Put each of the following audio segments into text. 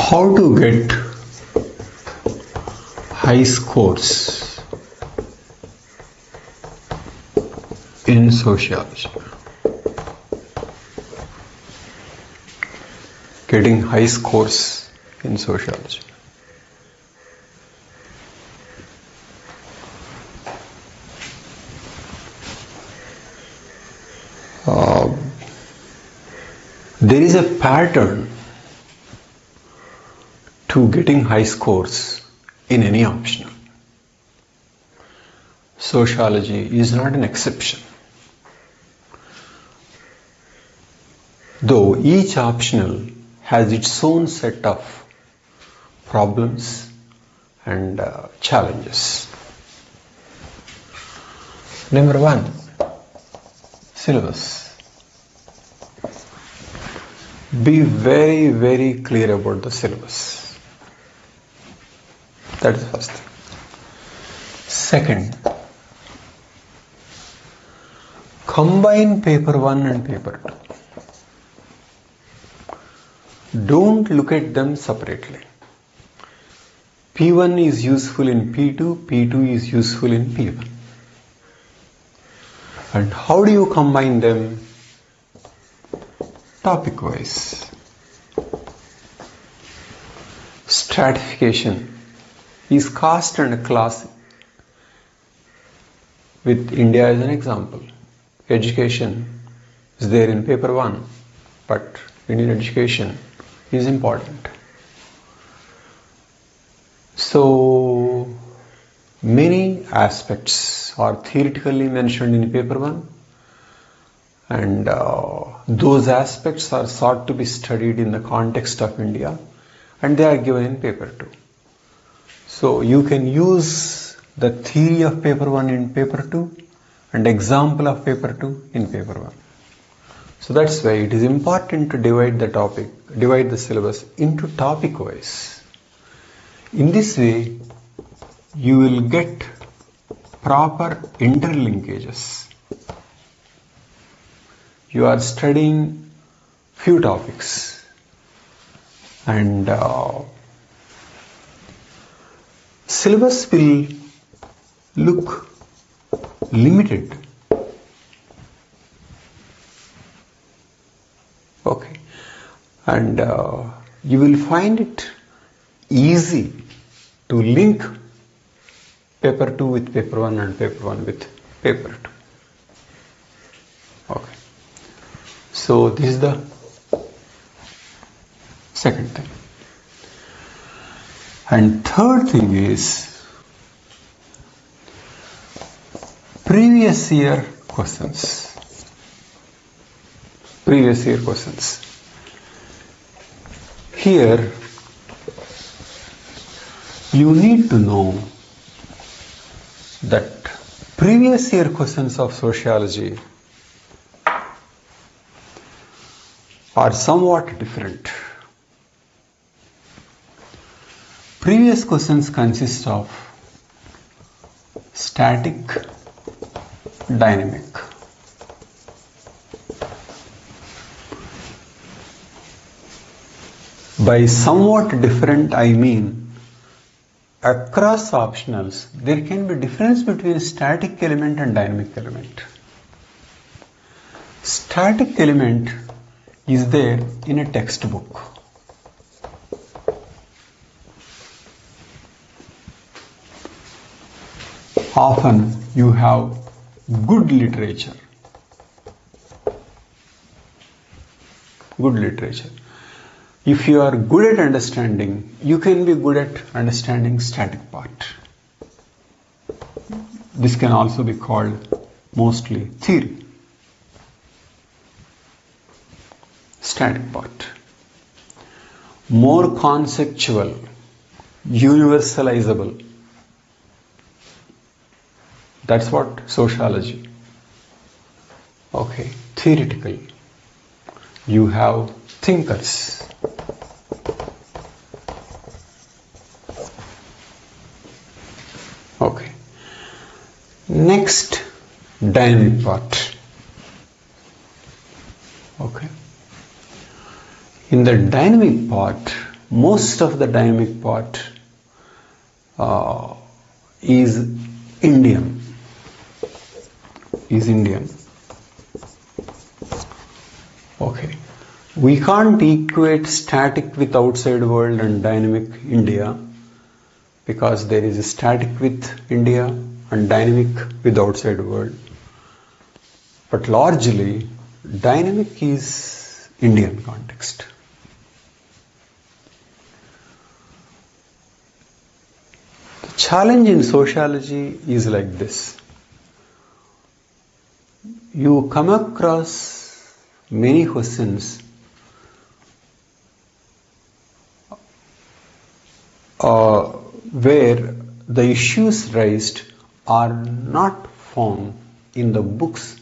How to get high scores in sociology? Getting high scores in sociology. There is a pattern to getting high scores in any optional. Sociology is not an exception. Though each optional has its own set of problems and challenges. Number 1, syllabus. Be very, very clear about the syllabus. That is the first thing. Second, combine paper 1 and paper 2. Don't look at them separately. P1 is useful in P2, P2 is useful in P1. And how do you combine them? Topic wise. Stratification is caste and class with India as an example. Education is there in paper 1, but Indian education is important. So many aspects are theoretically mentioned in paper 1, and those aspects are sought to be studied in the context of India, and they are given in paper 2. So you can use the theory of paper 1 in paper 2 and example of paper 2 in paper 1. So that's why it is important to divide the syllabus into topic wise. In this way, you will get proper interlinkages. You are studying few topics and syllabus will look limited. Okay, and you will find it easy to link paper 2 with paper 1 and paper 1 with paper 2. Okay, so this is the second thing. And third thing is previous year questions. Previous year questions. Here you need to know that previous year questions of sociology are somewhat different. Previous questions consist of static, dynamic. By somewhat different, I mean across optionals there can be difference between static element and dynamic element. Static element is there in a textbook. Often you have good literature. Good literature. If you are good at understanding, you can be good at understanding static part. This can also be called mostly theory. Static part. More conceptual, universalizable. That's what sociology. Okay, theoretical. You have thinkers. Okay. Next, dynamic part. Okay. In the dynamic part, most of the dynamic part is Indian. Okay. We can't equate static with outside world and dynamic India, because there is a static with India and dynamic with outside world. But largely, dynamic is Indian context. The challenge in sociology is like this. You come across many questions where the issues raised are not found in the books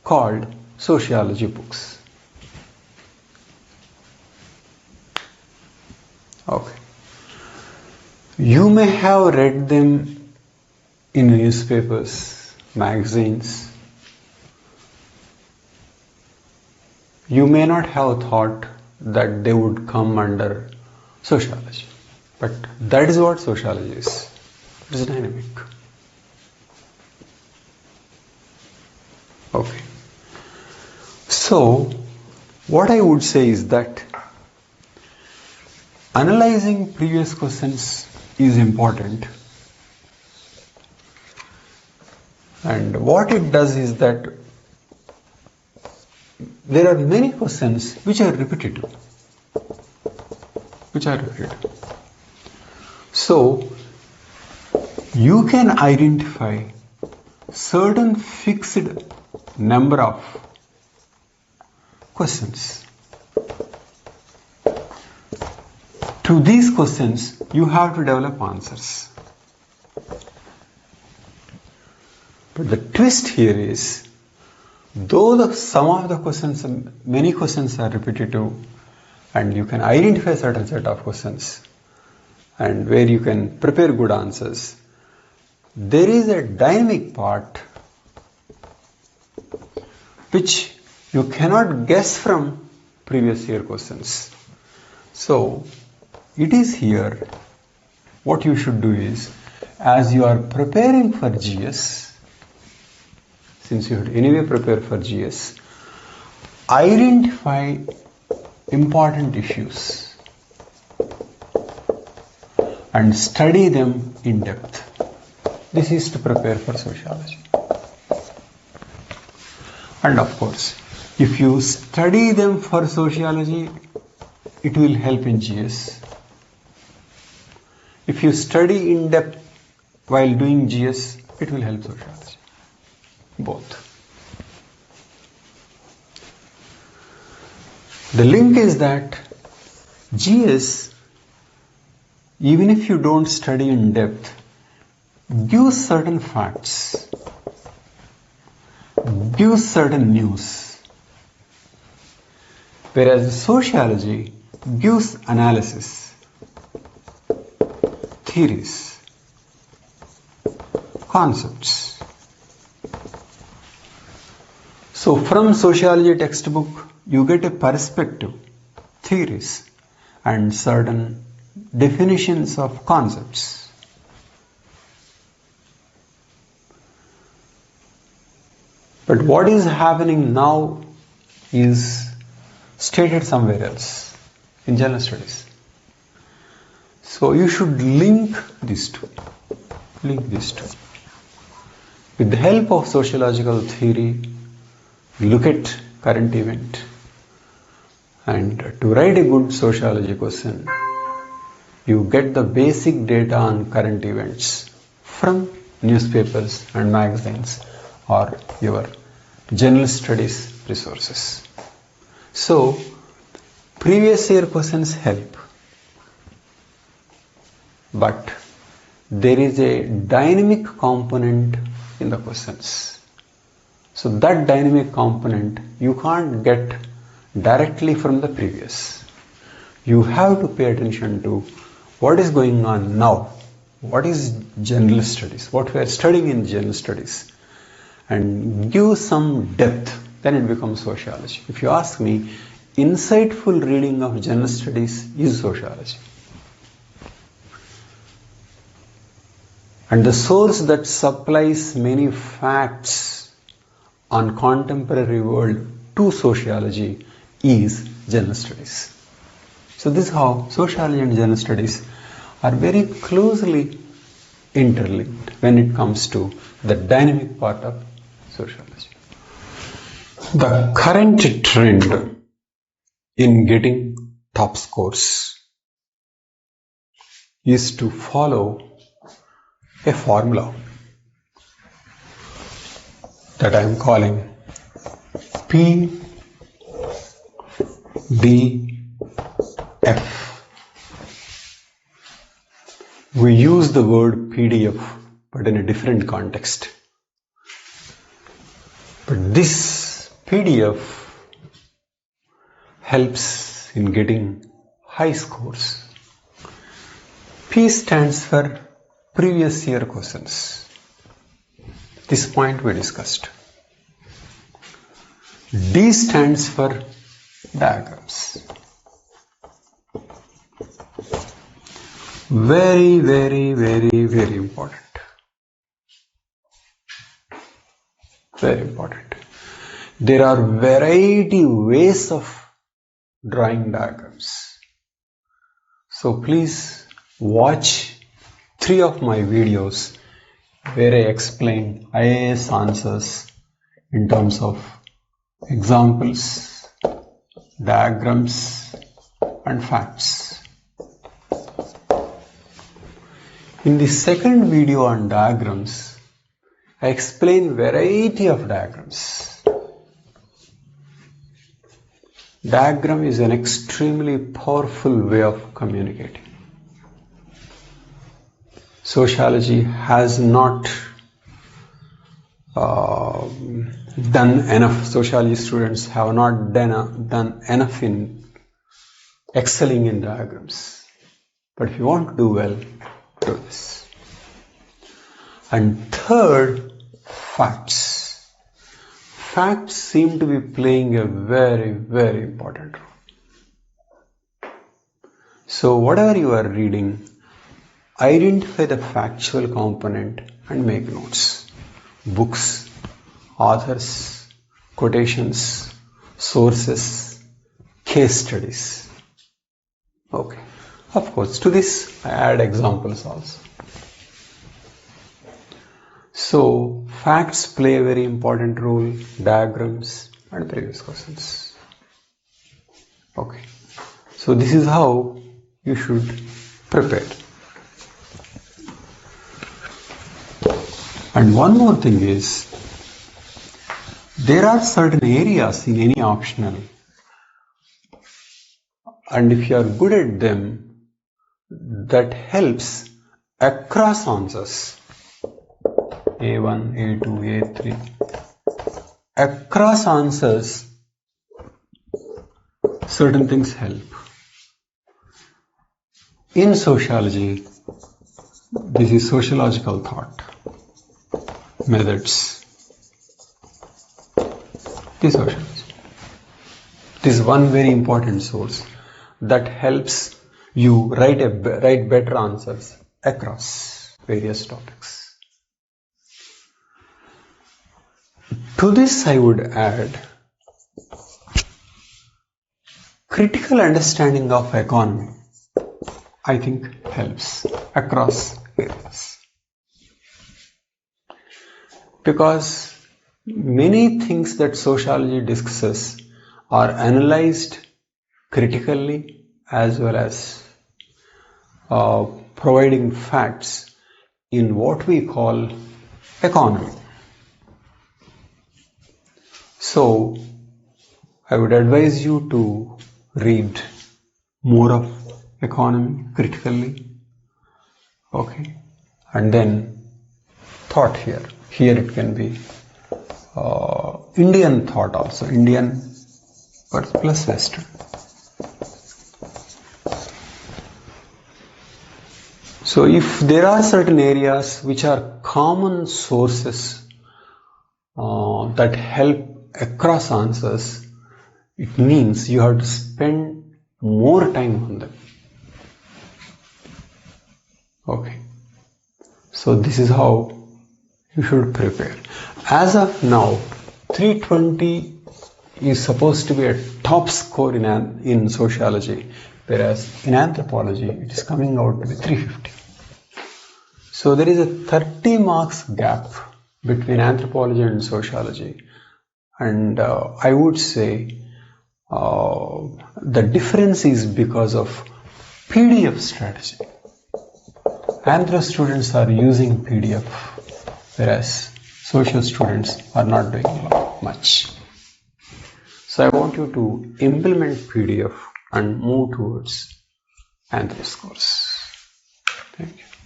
called sociology books. Okay. You may have read them in newspapers, magazines. You may not have thought that they would come under sociology. But that is what sociology is. It is dynamic. Okay. So, what I would say is that analyzing previous questions is important. And what it does is that there are many questions which are repetitive. So, you can identify certain fixed number of questions. To these questions, you have to develop answers. But the twist here is, though some of the questions, many questions are repetitive, and you can identify a certain set of questions, and where you can prepare good answers, there is a dynamic part which you cannot guess from previous year questions. So, it is here, what you should do is, as you are preparing for GS, since you had anyway prepared for GS, identify important issues and study them in depth. This is to prepare for sociology. And of course, if you study them for sociology, it will help in GS. If you study in depth while doing GS, it will help sociology. Both. The link is that GS, even if you don't study in depth, gives certain facts, gives certain news, whereas sociology gives analysis, theories, concepts. So from sociology textbook, you get a perspective, theories, and certain definitions of concepts. But what is happening now is stated somewhere else in general studies. So you should link these two. With the help of sociological theory, look at current event, and to write a good sociology question, you get the basic data on current events from newspapers and magazines or your general studies resources. So, previous year questions help, but there is a dynamic component in the questions. So that dynamic component you can't get directly from the previous. You have to pay attention to what is going on now, what is general studies, what we are studying in general studies, and give some depth, then it becomes sociology. If you ask me, insightful reading of general studies is sociology. And the source that supplies many facts on contemporary world to sociology is general studies. So this is how sociology and general studies are very closely interlinked when it comes to the dynamic part of sociology. The current trend in getting top scores is to follow a formula that I am calling PDF. We use the word PDF but in a different context. But this PDF helps in getting high scores. P stands for previous year questions. This point we discussed. D stands for diagrams. Very, very, very, very important. Very important. There are variety ways of drawing diagrams. So please watch 3 of my videos where I explain IAS answers in terms of examples, diagrams and facts. In the second video on diagrams, I explain variety of diagrams. Diagram is an extremely powerful way of communicating. Sociology has not done enough. Sociology students have not done enough in excelling in diagrams. But if you want to do well, do this. And third, facts. Facts seem to be playing a very, very important role. So whatever you are reading, identify the factual component and make notes. Books, authors, quotations, sources, case studies. Okay. Of course, to this I add examples also. So, facts play a very important role, diagrams and previous questions. Okay. So, this is how you should prepare. And one more thing is, there are certain areas in any optional, and if you are good at them, that helps across answers. A1, A2, A3. Across answers, certain things help. In sociology, this is sociological thought, methods. This is sociology. This is one very important source that helps you write better answers across various topics. To this I would add critical understanding of economy. I think helps across areas. Because many things that sociology discusses are analyzed critically as well as providing facts in what we call economy. So, I would advise you to read more of economy critically. Okay. And then thought here. Here it can be Indian thought also. Indian plus Western. So if there are certain areas which are common sources that help across answers, it means you have to spend more time on them. Okay. So So this is how you should prepare. As of now, 320 is supposed to be a top score in sociology, whereas in anthropology it is coming out to be 350. So there is a 30 marks gap between anthropology and sociology, and I would say the difference is because of PDF strategy. Anthro students are using PDF, whereas social students are not doing much. So I want you to implement PDF and move towards Anthro scores. Thank you.